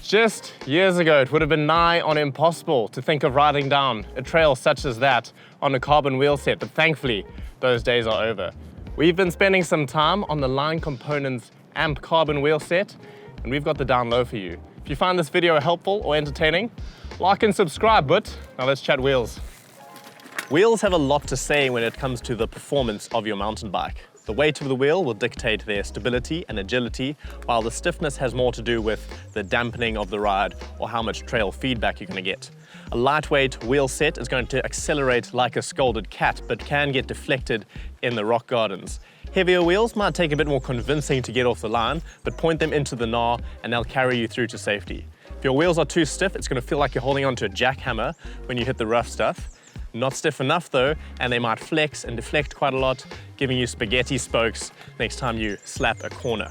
Just years ago, it would have been nigh on impossible to think of riding down a trail such as that on a carbon wheel set, but thankfully, those days are over. We've been spending some time on the Lyne Components AMP Carbon wheel set, and we've got the down low for you. If you find this video helpful or entertaining, like and subscribe, but now let's chat wheels. Wheels have a lot to say when it comes to the performance of your mountain bike. The weight of the wheel will dictate their stability and agility, while the stiffness has more to do with the dampening of the ride or how much trail feedback you're going to get. A lightweight wheel set is going to accelerate like a scolded cat, but can get deflected in the rock gardens. Heavier wheels might take a bit more convincing to get off the line, but point them into the gnar and they'll carry you through to safety. If your wheels are too stiff, it's going to feel like you're holding onto a jackhammer when you hit the rough stuff. Not stiff enough though, and they might flex and deflect quite a lot, giving you spaghetti spokes next time you slap a corner.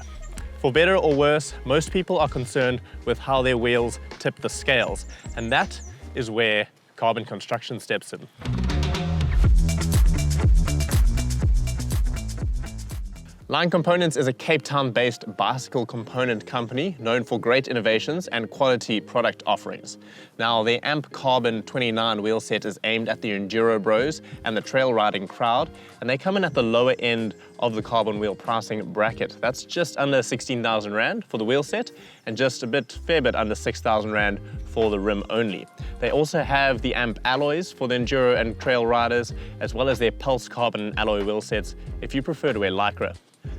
For better or worse, most people are concerned with how their wheels tip the scales, and that is where carbon construction steps in. Lyne Components is a Cape Town-based bicycle component company known for great innovations and quality product offerings. Now, their AMP Carbon 29 wheel set is aimed at the enduro bros and the trail riding crowd, and they come in at the lower end of the carbon wheel pricing bracket. That's just under 16,000 Rand for the wheel set and just a fair bit under 6,000 Rand for the rim only. They also have the AMP alloys for the enduro and trail riders, as well as their Pulse Carbon alloy wheel sets if you prefer to wear Lycra.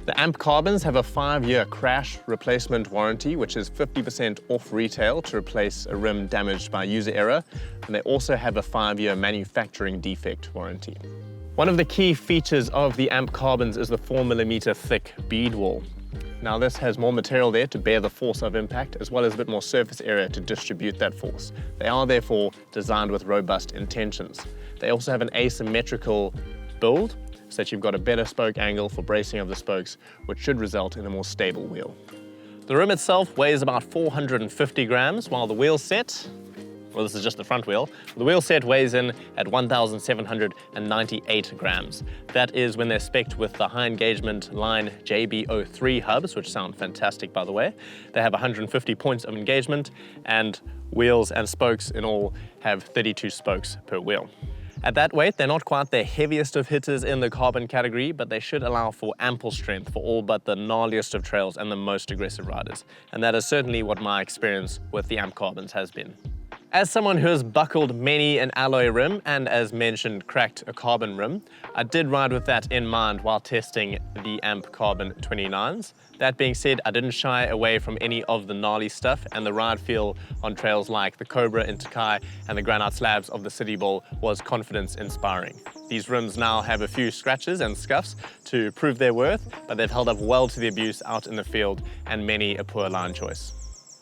The AMP Carbons have a 5-year crash replacement warranty, which is 50% off retail to replace a rim damaged by user error, and they also have a 5-year manufacturing defect warranty. One of the key features of the AMP Carbons is the 4mm thick bead wall. Now, this has more material there to bear the force of impact, as well as a bit more surface area to distribute that force. They are therefore designed with robust intentions. They also have an asymmetrical build, so that you've got a better spoke angle for bracing of the spokes, which should result in a more stable wheel. The rim itself weighs about 450 grams, while the wheel set, well, this is just the front wheel, the wheel set weighs in at 1,798 grams. That is when they're spec'd with the high engagement Lyne JB03 hubs, which sound fantastic, by the way. They have 150 points of engagement, and wheels and spokes in all have 32 spokes per wheel. At that weight, they're not quite the heaviest of hitters in the carbon category, but they should allow for ample strength for all but the gnarliest of trails and the most aggressive riders. And that is certainly what my experience with the AMP Carbons has been. As someone who has buckled many an alloy rim and, as mentioned, cracked a carbon rim, I did ride with that in mind while testing the AMP Carbon 29s. That being said, I didn't shy away from any of the gnarly stuff, and the ride feel on trails like the Cobra in Takai and the granite slabs of the City Bowl was confidence-inspiring. These rims now have a few scratches and scuffs to prove their worth, but they've held up well to the abuse out in the field and many a poor line choice.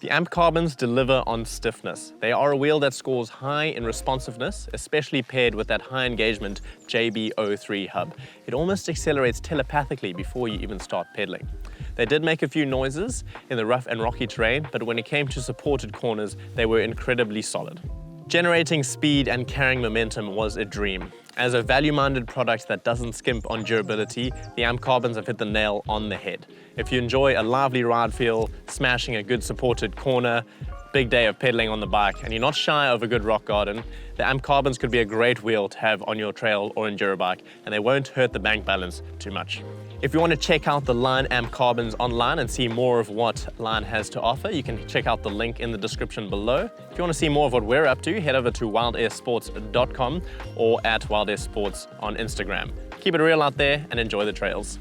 The AMP Carbons deliver on stiffness. They are a wheel that scores high in responsiveness, especially paired with that high engagement JB03 hub. It almost accelerates telepathically before you even start pedaling. They did make a few noises in the rough and rocky terrain, but when it came to supported corners, they were incredibly solid. Generating speed and carrying momentum was a dream. As a value-minded product that doesn't skimp on durability, the AMP Carbons have hit the nail on the head. If you enjoy a lively ride feel, smashing a good supported corner, big day of pedaling on the bike, and you're not shy of a good rock garden, the AMP Carbons could be a great wheel to have on your trail or enduro bike, and they won't hurt the bank balance too much. If you want to check out the Lyne AMP Carbons online and see more of what Lyne has to offer, you can check out the link in the description below. If you want to see more of what we're up to, head over to wildairsports.com or at wildairsports on Instagram. Keep it real out there and enjoy the trails.